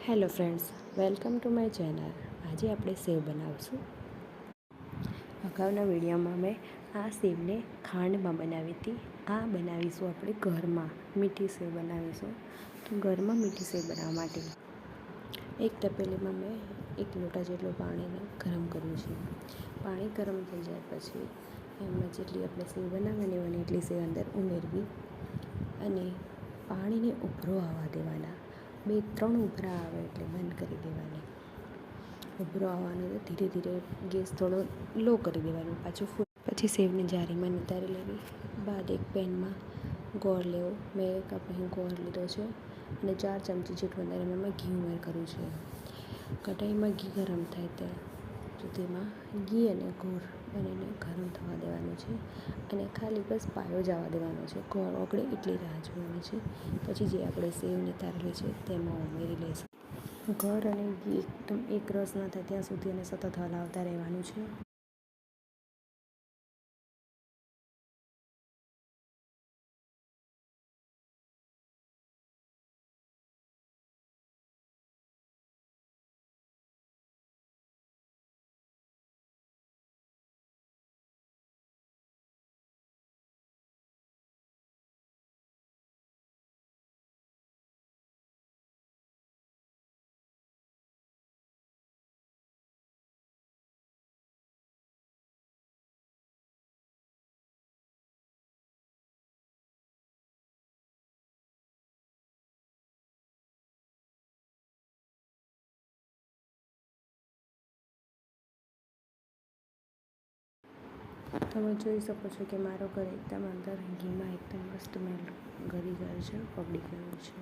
Hello friends, welcome to my channel. આજે આપણે સેવ બનાવીશું. અગાઉના વિડીયોમાં મેં આ સેવને ખાંડમાં બનાવી હતી. આ બનાવીશું આપણે ઘરમાં, મીઠી સેવ બનાવીશું. તો ઘરમાં મીઠી સેવ બનાવવા માટે એક તપેલીમાં મેં 1 લોટા જેટલું પાણીને ગરમ કર્યું છે. પાણી ગરમ થઈ જાય પછી એમાં જેટલી આપણે સેવ બનાવવાની હોય એટલી સેવ અંદર ઉમેરવી અને પાણીને ઉભરો આવવા દેવાના. 2-3 ઉભરા આવે એટલે બંધ કરી દેવાની. ઉભરો આવવાનો તો ધીરે ધીરે ગેસ થોડો લો કરી દેવાનો. પછી સેવને જારીમાં નિતારી લેવી. બાદ એક પેનમાં ગોળ લેવો. મેં 1 કપ અહીં ગોળ લીધો છે અને 4 ચમચી જેટલું અંદર એમાં મેં ઘી ઉમેર કર્યું છે. કઢાઈમાં ઘી ગરમ થાય ત્યાં સુધીમાં ઘી અને ગોળ બંનેને ગરમ થવા દેવાનું છે અને ખાલી બસ પાયો જવા દેવાનો છે. ગોળ ઓગળે એટલી રાહ જોવાની છે. પછી જે આપણે સેવ નિતારેલી છે તેમાં ઉમેરી લઈશું. ગોળ અને ઘી એકદમ એક રસ ના થાય ત્યાં સુધી એને સતત હલાવતા રહેવાનું છે. તમે જોઈ શકો છો કે મારો ઘર એકદમ અંદર ઘીમાં એકદમ મસ્ત મેલ ગળી ગયો છે, પકડી ગયો છે.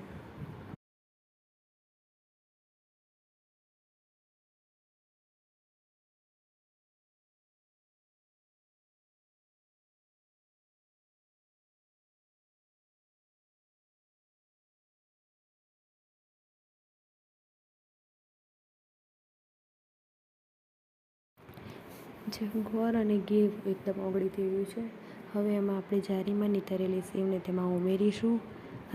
જે ગોળ અને ઘી એકદમ ઓગળી થયું છે. હવે એમાં આપણે જારીમાં નિતારેલી સેવને તેમાં ઉમેરીશું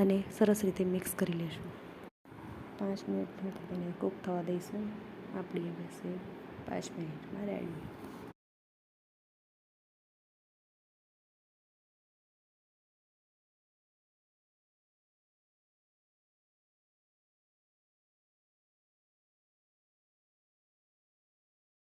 અને સરસ રીતે મિક્સ કરી લઈશું. 5 મિનિટ માટે તેને કૂક થવા દઈશું. આપણી હવે સેવ 5 મિનિટમાં રેડી.